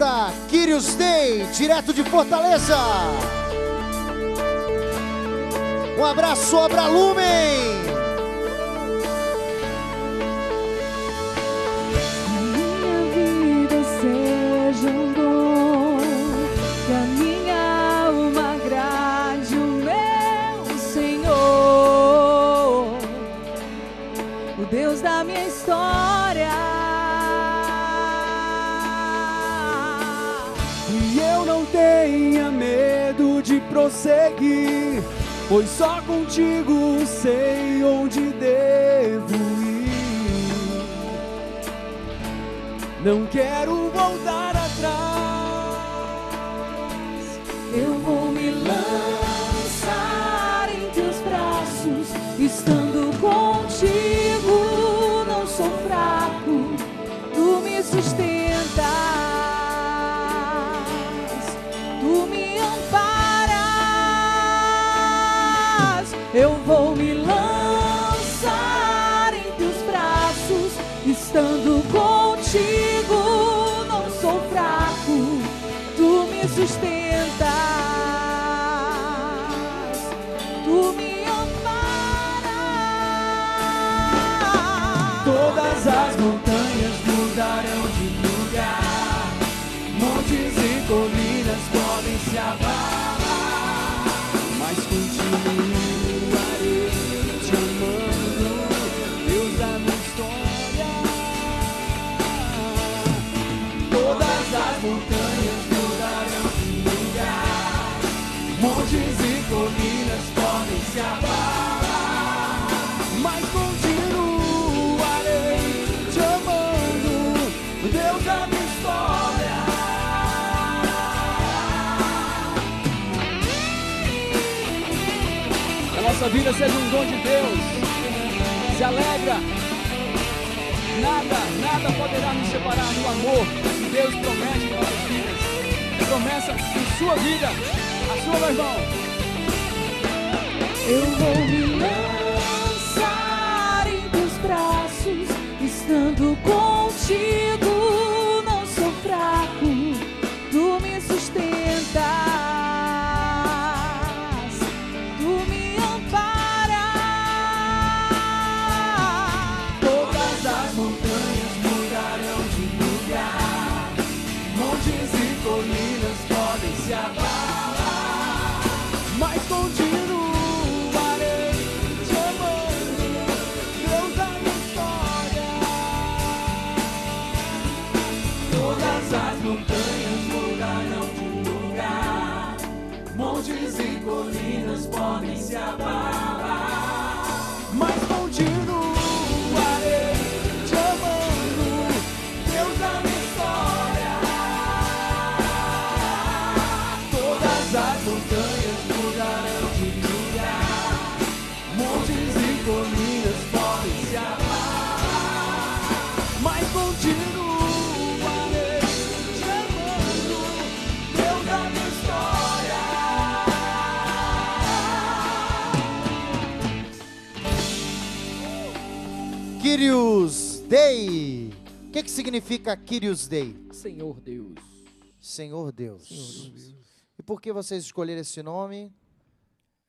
Festa Kyrios Day, direto de Fortaleza. Um abraço, Obra Lumen. Minha vida seja um dom, que a minha alma agrade o meu Senhor, o Deus da minha história. E eu não tenha medo de prosseguir, pois só contigo sei onde devo ir. Não quero voltar atrás. Eu vou me lançar em teus braços, estando contigo, não sou fraco, tu me sustentas, tu me amparas. Eu vou me lançar em teus braços, estando contigo, não sou fraco, tu me sustentas, tu me amparas. Todas as montanhas mudarão de lugar, montes e colinas podem se abalar, mas continuarei te amando, Deus da minha história. Todas as montanhas mudarão de lugar, montes e colinas podem se abalar, mas continuarei te amando, Deus da minha história. Que a nossa vida seja um dom de Deus. Se alegra. Nada poderá nos separar do amor que Deus promete em nossas vidas. Promessa em sua vida, a sua, meu irmão. Eu vou me lançar em teus braços, estando contigo, não sou fraco, tu me sustentas, tu me amparas. Todas as montanhas mudarão de lugar, montes e colinas podem se abalar, mas continuarei te amando, Deus da minha história. Todas as montanhas mudarão de lugar, montes e colinas podem se abalar, mas continuarei te amando, Deus da minha história. Todas as montanhas mudarão de lugar, montes e colinas podem se abalar, mas continuarei te amando, Deus da minha história. Kyrios Day. O que significa Kyrios Day? Senhor Deus. Senhor Deus. Senhor Deus. E por que vocês escolheram esse nome?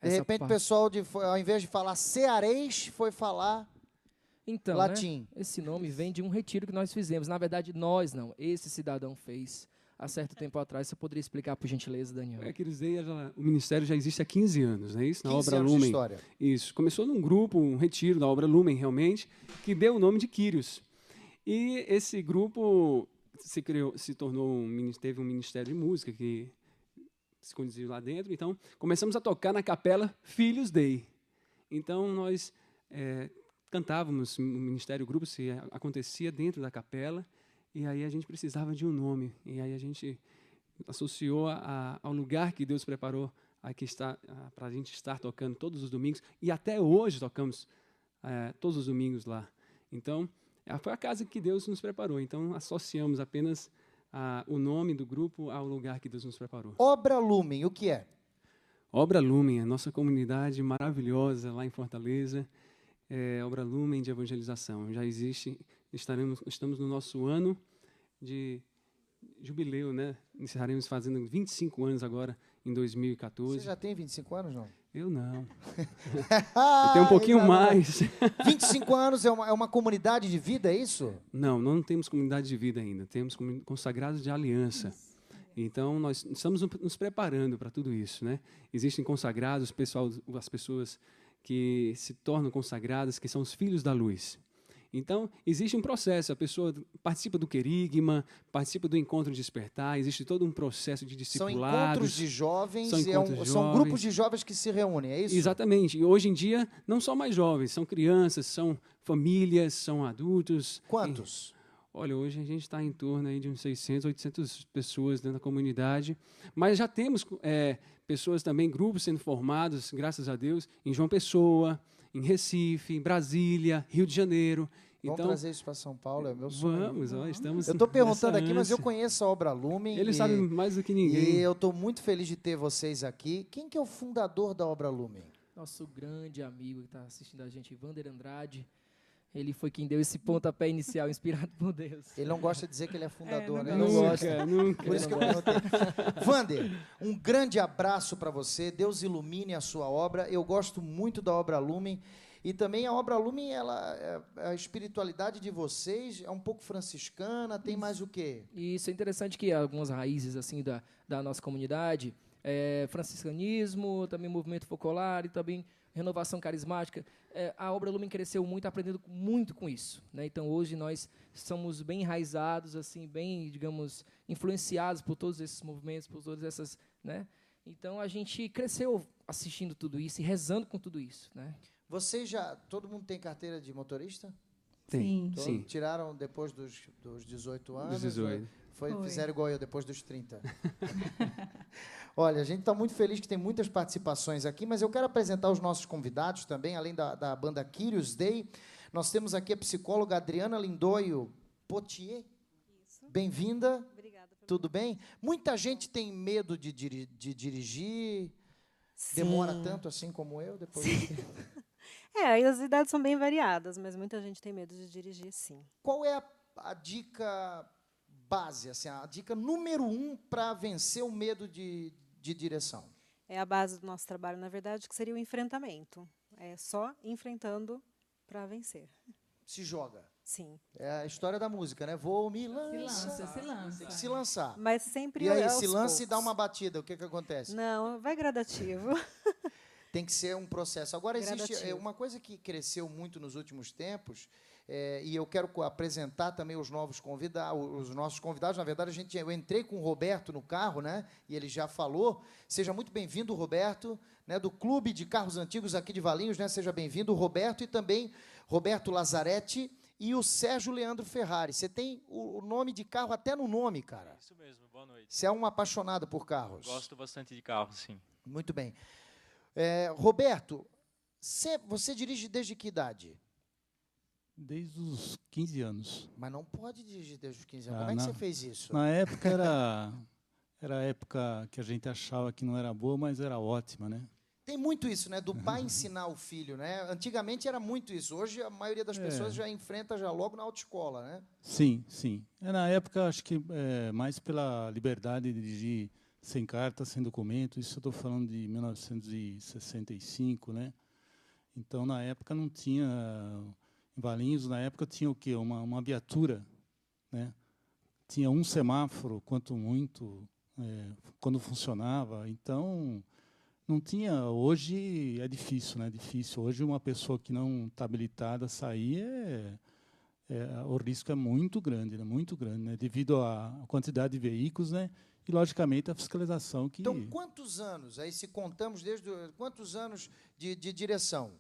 De Essa repente o parte. pessoal, ao invés de falar cearês, foi falar Então, latim. né, esse nome vem de um retiro que nós fizemos. Na verdade, nós não. Esse cidadão fez há certo tempo atrás. Você poderia explicar, por gentileza, Daniel? Kyrios Day, o ministério já existe há 15 anos, não é isso? Na 15 obra anos de Lumen. história. Isso. Começou num grupo, um retiro da obra Lumen, realmente, que deu o nome de Kyrios. E esse grupo se tornou teve um ministério de música que se conduziu lá dentro. Então, começamos a tocar na capela Filhos Day. Então, nós cantávamos, o ministério, o grupo acontecia dentro da capela, e aí a gente precisava de um nome. E aí a gente associou ao lugar que Deus preparou para a gente estar tocando todos os domingos, e até hoje tocamos todos os domingos lá. Então, foi a casa que Deus nos preparou. Então, associamos apenas o nome do grupo ao lugar que Deus nos preparou. Obra Lumen, o que é? Obra Lumen, a nossa comunidade maravilhosa lá em Fortaleza, Obra Lumen de evangelização. Já existe, estamos no nosso ano jubileu, né? Encerraremos fazendo 25 anos agora, em 2014. Você já tem 25 anos, não? Eu não. Eu tenho um pouquinho mais. 25 anos é uma comunidade de vida, é isso? Não temos comunidade de vida ainda. Temos consagrados de aliança. Então, nós estamos nos preparando para tudo isso, né? Existem consagrados, as pessoas que se tornam consagradas, que são os filhos da luz. Então, existe um processo, a pessoa participa do querigma, participa do encontro de despertar, existe todo um processo de discipulados. São encontros de jovens, São são grupos de jovens que se reúnem, é isso? Exatamente. E hoje em dia, não só mais jovens, são crianças, são famílias, são adultos. Quantos? Olha, hoje a gente está em torno aí de uns 600, 800 pessoas dentro da comunidade, mas já temos pessoas também, grupos sendo formados, graças a Deus, em João Pessoa, em Recife, em Brasília, Rio de Janeiro. Vamos Então, trazer isso para São Paulo, é meu sonho. vamos, estamos. Eu estou perguntando aqui, mas eu ânsia. conheço a Obra Lumen. Eles sabem mais do que E ninguém. eu estou muito feliz de ter vocês aqui. Quem que é o fundador da Obra Lumen? Nosso grande amigo que está assistindo a gente, Wander Andrade. Ele foi quem deu esse pontapé inicial, inspirado por Deus. Ele não gosta de dizer que ele é fundador, né? não Nunca, nunca. Por isso que eu perguntei. Wander, um grande abraço para você. Deus ilumine a sua obra. Eu gosto muito da Obra Lumen. E também a Obra Lumen, a espiritualidade de vocês é um pouco franciscana, tem mais o quê? E isso é interessante que algumas raízes assim da nossa comunidade, franciscanismo, também movimento focolar e também renovação carismática. A Obra Lumen cresceu muito, aprendendo muito com isso, né? Então, hoje nós somos bem enraizados, assim, bem, digamos, influenciados por todos esses movimentos, por todas essas, né? Então, a gente cresceu assistindo tudo isso e rezando com tudo isso, né? Todo mundo tem carteira de motorista? Tem, Todos sim. Tiraram depois dos 18 anos? Dos 18. Fizeram igual eu, depois dos 30. Olha, a gente está muito feliz que tem muitas participações aqui, mas eu quero apresentar os nossos convidados também, além da banda Kyrios Day. Nós temos aqui a psicóloga Adriana Lindoio Potier. Isso. Bem-vinda. Obrigada. Tudo bem? Muita gente tem medo de dirigir. Sim. Demora tanto assim como eu? Depois As idades são bem variadas, mas muita gente tem medo de dirigir, sim. Qual é a dica base, assim, a dica número 1 para vencer o medo de direção? É a base do nosso trabalho, na verdade, que seria o enfrentamento. É só enfrentando para vencer. Se joga. Sim. É a história da música, né? Vou me lançar. Se lança. Tem que se lançar. Mas sempre E aí, aos se lança e poucos. dá uma batida, o que acontece? Não, vai gradativo. Tem que ser um processo. Agora, existe Gradativo. uma coisa que cresceu muito nos últimos tempos, e eu quero apresentar também os nossos convidados. Na verdade, eu entrei com o Roberto no carro, né? E ele já falou. Seja muito bem-vindo, Roberto, né? Do Clube de Carros Antigos aqui de Valinhos, né? Seja bem-vindo, Roberto, e também Roberto Lazzaretti e o Sérgio Leandro Ferrari. Você tem o nome de carro até no nome, cara. Isso mesmo, boa noite. Você é um apaixonado por carros. Gosto bastante de carro, sim. Muito bem. Roberto, você dirige desde que idade? Desde os 15 anos. Mas não pode dirigir desde os 15 anos. Ah, Como é que não. você fez isso? Na época era a época que a gente achava que não era boa, mas era ótima, né? Tem muito isso, né? Do pai ensinar o filho, né? Antigamente era muito isso. Hoje a maioria das pessoas já enfrenta já logo na autoescola, né? Sim, sim. Na época, acho que mais pela liberdade de dirigir sem carta, sem documento. Isso eu estou falando de 1965, né? Então, na época, não tinha... Em Valinhos, na época, tinha o quê? Uma viatura, né? Tinha um semáforo, quanto muito, quando funcionava. Então, não tinha... Hoje é difícil, né? Difícil. Hoje, uma pessoa que não está habilitada a sair, o risco é muito grande, né? Muito grande, né? Devido à quantidade de veículos, né? E, logicamente, a fiscalização que... Então, quantos anos? Aí, se contamos quantos anos de direção?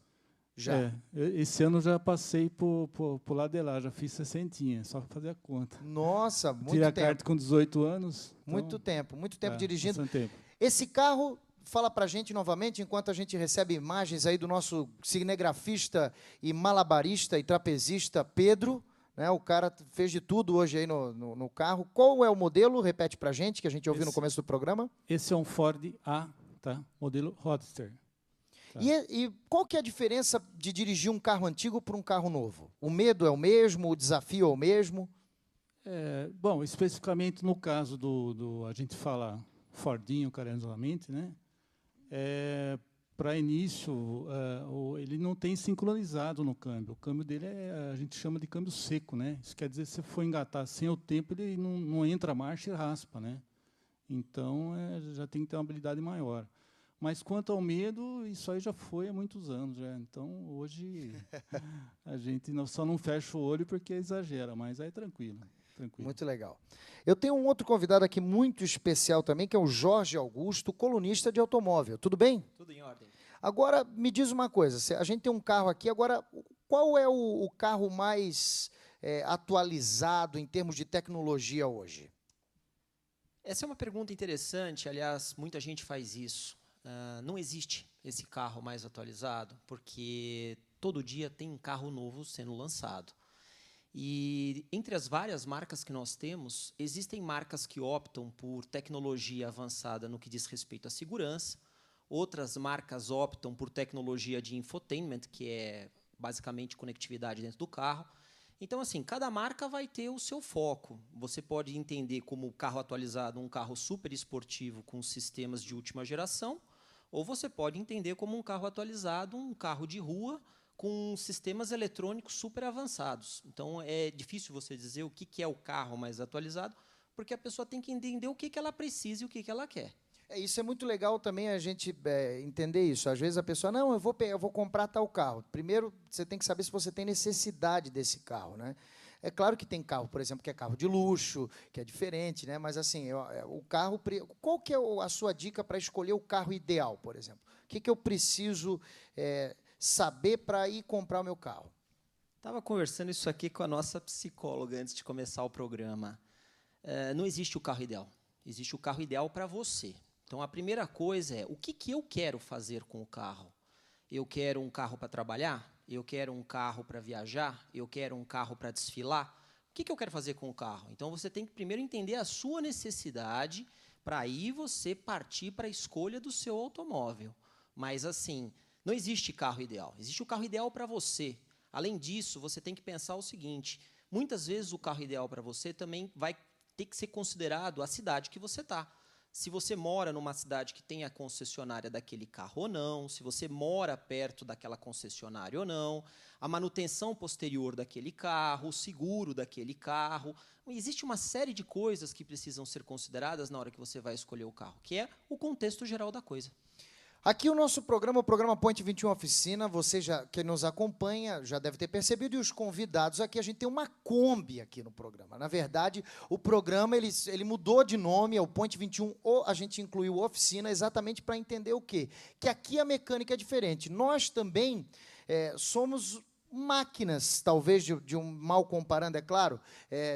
Já. Esse ano já passei por lado de lá, já fiz 60, só para fazer a conta. Nossa, muito Tirei a tempo. carta com 18 anos. Muito tempo dirigindo. Bastante tempo. Esse carro, fala pra gente novamente, enquanto a gente recebe imagens aí do nosso cinegrafista e malabarista e trapezista Pedro, né? O cara fez de tudo hoje aí no carro. Qual é o modelo? Repete pra gente, que a gente ouviu no começo do programa. Esse é um Ford A, tá? Modelo Roadster. Tá. E qual que é a diferença de dirigir um carro antigo para um carro novo? O medo é o mesmo? O desafio é o mesmo? Bom, especificamente no caso a gente fala Fordinho, carinhosamente, né? Para início, ele não tem sincronizado no câmbio. O câmbio dele a gente chama de câmbio seco, né? Isso quer dizer, se for engatar sem o tempo, ele não entra a marcha e raspa, né? Então, já tem que ter uma habilidade maior. Mas quanto ao medo, isso aí já foi há muitos anos. Já. Então, hoje, a gente só não fecha o olho porque exagera, mas aí tranquilo. Muito legal. Eu tenho um outro convidado aqui muito especial também, que é o Jorge Augusto, colunista de automóvel. Tudo bem? Tudo em ordem. Agora, me diz uma coisa, a gente tem um carro aqui, agora, qual é o carro mais atualizado em termos de tecnologia hoje? Essa é uma pergunta interessante, aliás, muita gente faz isso. Não existe esse carro mais atualizado, porque todo dia tem um carro novo sendo lançado. E entre as várias marcas que nós temos, existem marcas que optam por tecnologia avançada no que diz respeito à segurança, outras marcas optam por tecnologia de infotainment, que é basicamente conectividade dentro do carro. Então, assim, cada marca vai ter o seu foco. Você pode entender como carro atualizado um carro super esportivo com sistemas de última geração, ou você pode entender como um carro atualizado, um carro de rua, com sistemas eletrônicos super avançados. Então, é difícil você dizer o que é o carro mais atualizado, porque a pessoa tem que entender o que ela precisa e o que ela quer. Isso é muito legal também a gente entender isso. Às vezes a pessoa, não, eu vou comprar tal carro. Primeiro, você tem que saber se você tem necessidade desse carro, né? É claro que tem carro, por exemplo, que é carro de luxo, que é diferente, né? Mas, assim, o carro... Qual que é a sua dica para escolher o carro ideal, por exemplo? O que eu preciso saber para ir comprar o meu carro? Estava conversando isso aqui com a nossa psicóloga antes de começar o programa. Não existe o carro ideal. Existe o carro ideal para você. Então, a primeira coisa é, o que eu quero fazer com o carro? Eu quero um carro para trabalhar? Eu quero um carro para viajar? Eu quero um carro para desfilar? O que eu quero fazer com o carro? Então, você tem que primeiro entender a sua necessidade, para aí você partir para a escolha do seu automóvel. Mas, assim, não existe carro ideal. Existe o carro ideal para você. Além disso, você tem que pensar o seguinte, muitas vezes o carro ideal para você também vai ter que ser considerado a cidade que você está. Se você mora numa cidade que tem a concessionária daquele carro ou não, se você mora perto daquela concessionária ou não, a manutenção posterior daquele carro, o seguro daquele carro. Existe uma série de coisas que precisam ser consideradas na hora que você vai escolher o carro, que é o contexto geral da coisa. Aqui o nosso programa, o programa Point 21 Oficina, você que nos acompanha já deve ter percebido, e os convidados aqui, a gente tem uma Kombi aqui no programa. Na verdade, o programa ele mudou de nome, é o Point 21, a gente incluiu Oficina exatamente para entender o quê? Que aqui a mecânica é diferente. Nós também somos máquinas, talvez, de um mal comparando, é claro,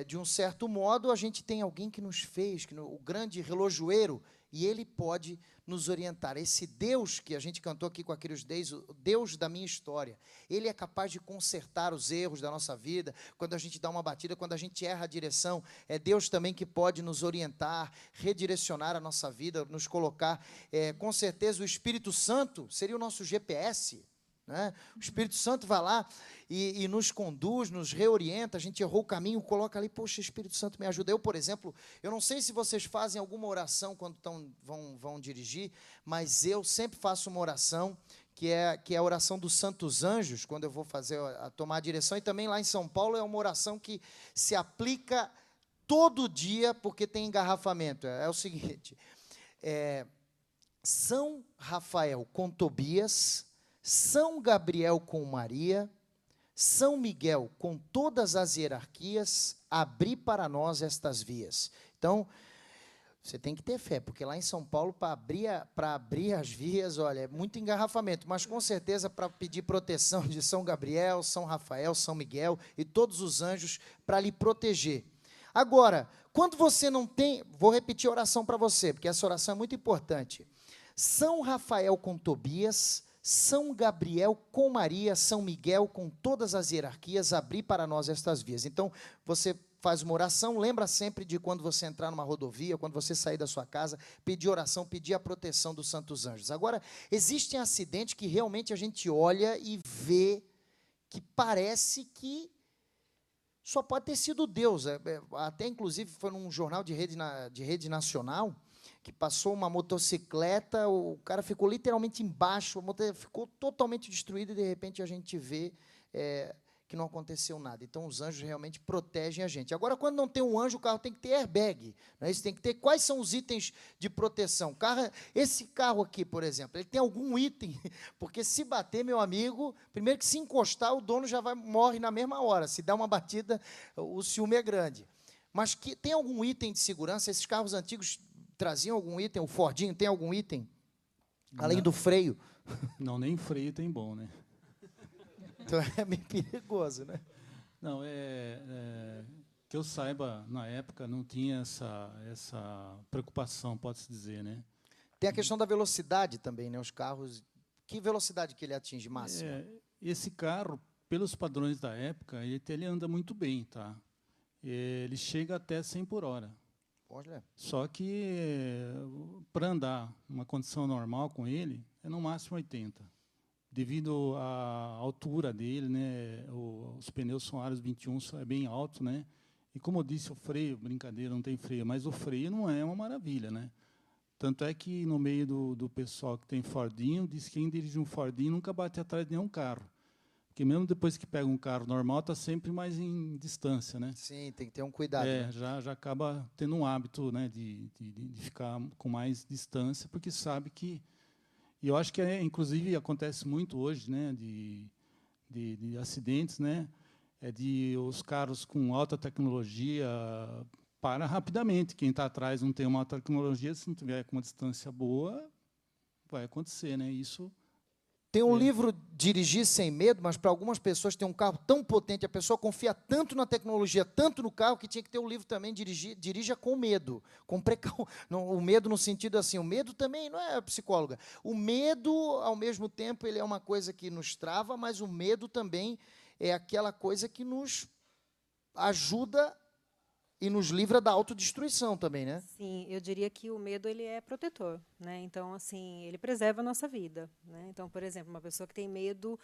de um certo modo, a gente tem alguém que nos fez, o grande relojoeiro, e ele pode nos orientar. Esse Deus que a gente cantou aqui com aqueles Deus, o Deus da minha história, ele é capaz de consertar os erros da nossa vida, quando a gente dá uma batida, quando a gente erra a direção, é Deus também que pode nos orientar, redirecionar a nossa vida, nos colocar, com certeza o Espírito Santo seria o nosso GPS, né? O Espírito Santo vai lá e nos conduz, nos reorienta, a gente errou o caminho, coloca ali, poxa, Espírito Santo me ajuda. Eu, por exemplo, eu não sei se vocês fazem alguma oração quando vão dirigir, mas eu sempre faço uma oração, que é a oração dos Santos Anjos, quando eu vou tomar a direção, e também lá em São Paulo é uma oração que se aplica todo dia, porque tem engarrafamento. É o seguinte, São Rafael com Tobias, São Gabriel com Maria, São Miguel com todas as hierarquias, abri para nós estas vias. Então, você tem que ter fé, porque lá em São Paulo, para abrir as vias, olha, é muito engarrafamento, mas com certeza para pedir proteção de São Gabriel, São Rafael, São Miguel e todos os anjos para lhe proteger. Agora, quando você não tem, vou repetir a oração para você, porque essa oração é muito importante. São Rafael com Tobias, São Gabriel com Maria, São Miguel com todas as hierarquias, abri para nós estas vias. Então, você faz uma oração, lembra sempre de quando você entrar numa rodovia, quando você sair da sua casa, pedir oração, pedir a proteção dos santos anjos. Agora, existem acidentes que realmente a gente olha e vê que parece que só pode ter sido Deus. Até, inclusive, foi num jornal de rede nacional, que passou uma motocicleta, o cara ficou literalmente embaixo, a moto ficou totalmente destruída, e, de repente, a gente vê que não aconteceu nada. Então, os anjos realmente protegem a gente. Agora, quando não tem um anjo, o carro tem que ter airbag. Né? Isso tem que ter. Quais são os itens de proteção? Esse carro aqui, por exemplo, ele tem algum item, porque se bater, meu amigo, primeiro que se encostar, o dono já morre na mesma hora. Se dá uma batida, o ciúme é grande. Mas tem algum item de segurança? Esses carros antigos traziam algum item? O Fordinho tem algum item? Além do freio? Não, nem freio tem bom, né? Então é meio perigoso, né? Não, que eu saiba, na época, não tinha essa preocupação, pode-se dizer, né? Tem a questão da velocidade também, né? Os carros, que velocidade que ele atinge máxima? Esse carro, pelos padrões da época, ele anda muito bem, tá? Ele chega até 100 por hora. Olha. Só que, para andar numa condição normal com ele, é no máximo 80. Devido à altura dele, né, os pneus são aros 21, é bem alto, né? E como eu disse, o freio, brincadeira, não tem freio, mas o freio não é uma maravilha, né? Tanto é que no meio do pessoal que tem Fordinho, diz que quem dirige um Fordinho nunca bate atrás de nenhum carro. Porque mesmo depois que pega um carro normal, está sempre mais em distância, né? Sim, tem que ter um cuidado. Né? Já acaba tendo um hábito, né, de ficar com mais distância, porque sabe que... E eu acho que, inclusive, acontece muito hoje, né, de acidentes, né, de os carros com alta tecnologia para rapidamente. Quem está atrás não tem uma alta tecnologia, se não tiver com uma distância boa, vai acontecer, né? Isso. Tem um livro, Dirigir Sem Medo, mas para algumas pessoas tem um carro tão potente, a pessoa confia tanto na tecnologia, tanto no carro, que tinha que ter um livro também, Dirija com Medo. O medo no sentido assim, o medo também não é psicóloga. O medo, ao mesmo tempo, ele é uma coisa que nos trava, mas o medo também é aquela coisa que nos ajuda e nos livra da autodestruição também, né? Sim, eu diria que o medo ele é protetor, né? Então, assim, ele preserva a nossa vida, né? Então, por exemplo, uma pessoa que tem medo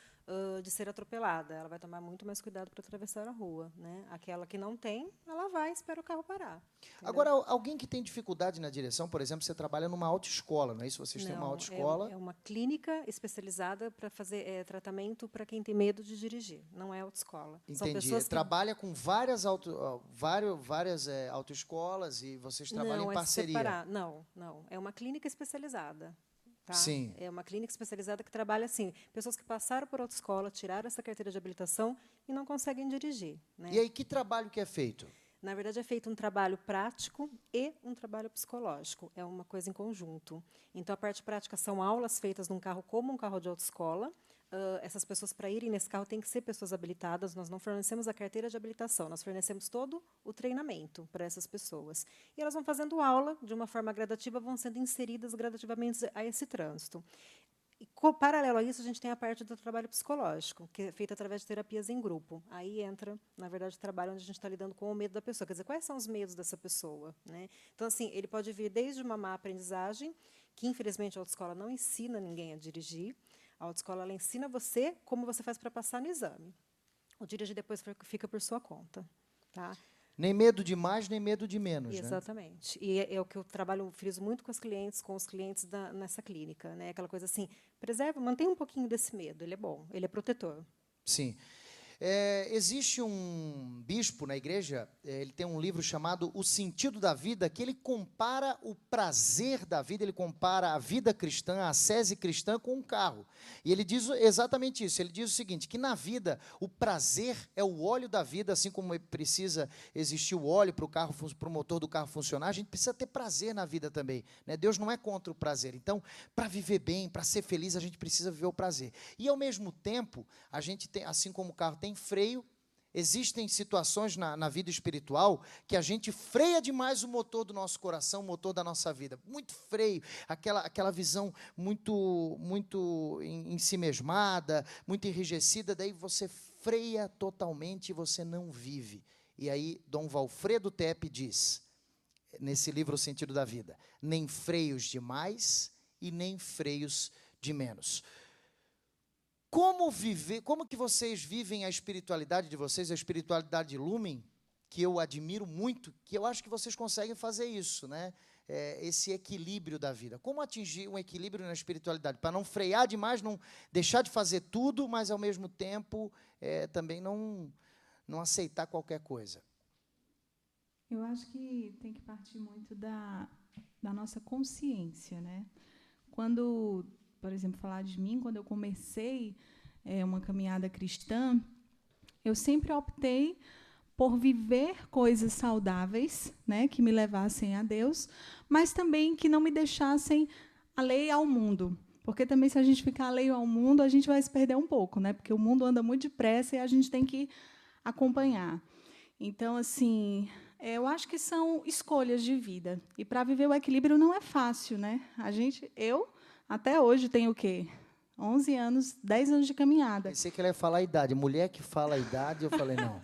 de ser atropelada, ela vai tomar muito mais cuidado para atravessar a rua, né? Aquela que não tem, ela vai e espera o carro parar. Entendeu? Agora, alguém que tem dificuldade na direção, por exemplo, você trabalha numa autoescola, não é isso? Vocês têm uma autoescola? É uma clínica especializada para fazer tratamento para quem tem medo de dirigir, não é autoescola. Entendi. São pessoas que... Trabalha com várias autoescolas e vocês trabalham em parceria? Não. É uma clínica especializada. Tá? Sim. É uma clínica especializada que trabalha assim, pessoas que passaram por autoescola, tiraram essa carteira de habilitação e não conseguem dirigir. Né? E aí, que trabalho que é feito? Na verdade, é feito um trabalho prático e um trabalho psicológico. É uma coisa em conjunto. Então, a parte prática são aulas feitas num carro como um carro de autoescola. Essas pessoas, para irem nesse carro, têm que ser pessoas habilitadas. Nós não fornecemos a carteira de habilitação, nós fornecemos todo o treinamento para essas pessoas. E elas vão fazendo aula de uma forma gradativa, vão sendo inseridas gradativamente a esse trânsito. E, paralelo a isso, a gente tem a parte do trabalho psicológico, que é feita através de terapias em grupo. Aí entra, na verdade, o trabalho onde a gente está lidando com o medo da pessoa. Quer dizer, quais são os medos dessa pessoa? Né? Então, assim, ele pode vir desde uma má aprendizagem, que, infelizmente, a autoescola não ensina ninguém a dirigir. A autoescola ela ensina você como você faz para passar no exame. O dirigir depois fica por sua conta. Tá? Nem medo de mais, nem medo de menos. Exatamente. Né? E é o que eu trabalho, friso muito com os clientes nessa clínica. Né? Aquela coisa assim, preserva, mantém um pouquinho desse medo, ele é bom, ele é protetor. Sim. Existe um bispo na igreja, ele tem um livro chamado O Sentido da Vida, que ele compara o prazer da vida, ele compara a vida cristã, a ascese cristã com um carro. E ele diz exatamente isso, ele diz o seguinte, que na vida o prazer é o óleo da vida, assim como precisa existir o óleo para o motor do carro funcionar, a gente precisa ter prazer na vida também. Né? Deus não é contra o prazer. Então, para viver bem, para ser feliz, a gente precisa viver o prazer. E, ao mesmo tempo, a gente tem, assim como o carro tem freio, existem situações na vida espiritual que a gente freia demais o motor do nosso coração, o motor da nossa vida. Muito freio, aquela visão muito ensimesmada, muito enrijecida, daí você freia totalmente e você não vive. E aí, Dom Valfredo Tepe diz, nesse livro O Sentido da Vida, nem freios de mais e nem freios de menos. como que vocês vivem a espiritualidade de vocês, a espiritualidade Lumen, que eu admiro muito, que eu acho que vocês conseguem fazer isso, né? Esse equilíbrio da vida. Como atingir um equilíbrio na espiritualidade? Para não frear demais, não deixar de fazer tudo, mas, ao mesmo tempo, também não aceitar qualquer coisa. Eu acho que tem que partir muito da nossa consciência, né? Quando, por exemplo, falar de mim, quando eu comecei uma caminhada cristã, eu sempre optei por viver coisas saudáveis, né, que me levassem a Deus, mas também que não me deixassem alheio ao mundo. Porque também, se a gente ficar alheio ao mundo, a gente vai se perder um pouco, né? Porque o mundo anda muito depressa e a gente tem que acompanhar. Então, assim, eu acho que são escolhas de vida. E para viver o equilíbrio não é fácil, né? Eu, até hoje, tenho o quê? 11 anos, 10 anos de caminhada. Pensei que ela ia falar a idade. Mulher que fala a idade, eu falei, não.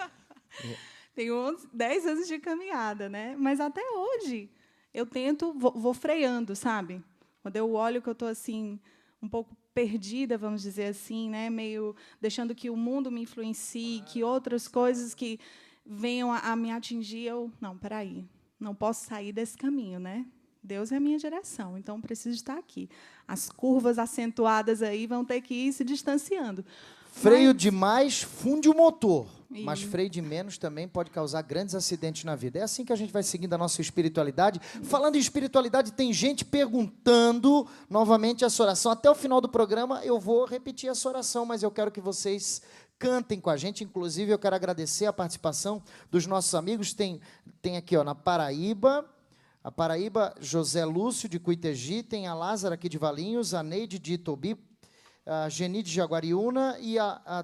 Tenho 10 anos de caminhada, né? Mas até hoje eu tento, vou freando, sabe? Quando eu olho que eu estou assim um pouco perdida, vamos dizer assim, né? Meio deixando que o mundo me influencie, que outras coisas que venham a me atingir, não, peraí, não posso sair desse caminho, né? Deus é a minha direção, então preciso estar aqui. As curvas acentuadas aí vão ter que ir se distanciando. Freio demais funde o motor, mas freio de menos também pode causar grandes acidentes na vida. É assim que a gente vai seguindo a nossa espiritualidade. Falando em espiritualidade, tem gente perguntando novamente essa oração. Até o final do programa eu vou repetir essa oração, mas eu quero que vocês cantem com a gente. Inclusive, eu quero agradecer a participação dos nossos amigos. Tem aqui, na Paraíba, a Paraíba, José Lúcio, de Cuitegi, tem a Lázara, aqui de Valinhos, a Neide, de Itobi, a Geni, de Jaguariúna, e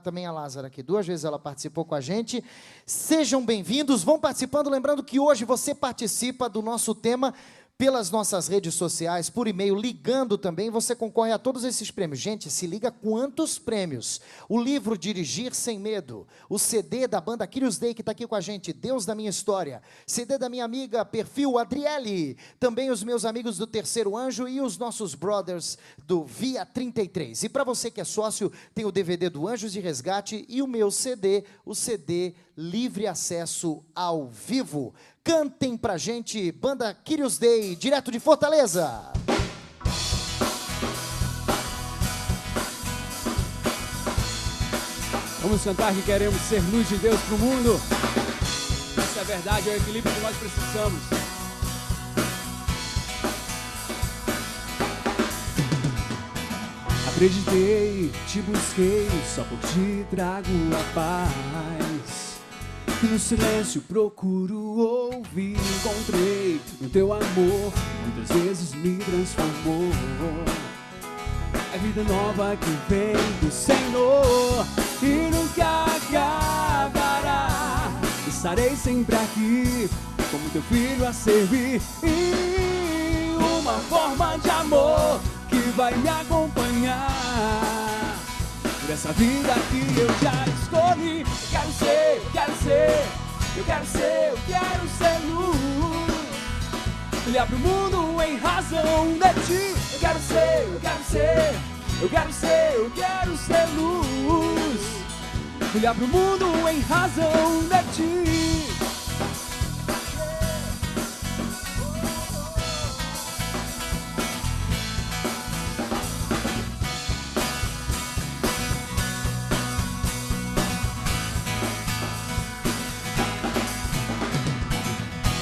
também a Lázara aqui. 2 vezes ela participou com a gente. Sejam bem-vindos, vão participando. Lembrando que hoje você participa do nosso tema pelas nossas redes sociais, por e-mail, ligando também, você concorre a todos esses prêmios. Gente, se liga quantos prêmios. O livro Dirigir Sem Medo, o CD da banda Kyrios Day, que está aqui com a gente, Deus da Minha História, CD da minha amiga Perfil Adriele, também os meus amigos do Terceiro Anjo e os nossos brothers do Via 33. E para você que é sócio, tem o DVD do Anjos de Resgate e o meu CD, o CD Livre Acesso ao Vivo. Cantem pra gente, banda Kyrios Day, direto de Fortaleza. Vamos cantar que queremos ser luz de Deus pro mundo. Essa é a verdade, é o equilíbrio que nós precisamos. Acreditei, te busquei, só por ti trago a paz. E no silêncio procuro ouvir, encontrei no teu amor, muitas vezes me transformou. É vida nova que vem do Senhor e nunca acabará. Estarei sempre aqui, como teu filho a servir. E uma forma de amor que vai me acompanhar por essa vida que eu já escolhi. Eu quero ser luz. Olhar pro mundo em razão de ti. Eu quero ser luz. Olhar pro mundo em razão de ti.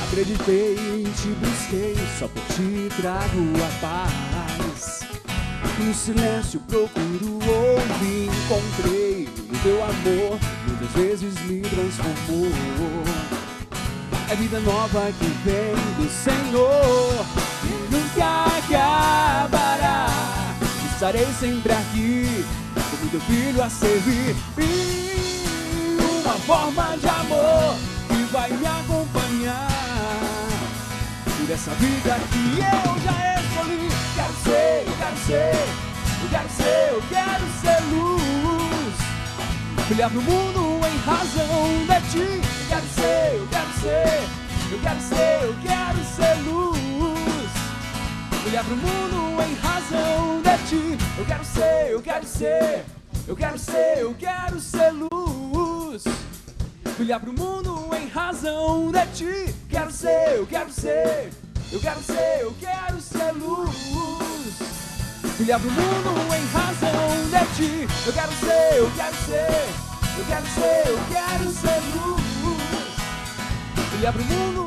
Acreditei, te busquei, só por ti trago a paz. No silêncio procuro ouvir, encontrei no teu amor, muitas vezes me transformou. É vida nova que vem do Senhor e nunca acabará. Estarei sempre aqui, como teu filho a servir. E uma forma de amor que vai me acompanhar por essa vida que eu já escolhi. Eu quero ser luz. Brilhar pro mundo em razão de ti. Eu quero ser luz. Brilhar pro mundo em razão de ti. Eu quero ser Eu quero ser luz. Brilhar pro mundo em razão de ti. Quero ser luz. Brilhar pro mundo em razão de ti. Eu quero ser luz. Brilhar pro mundo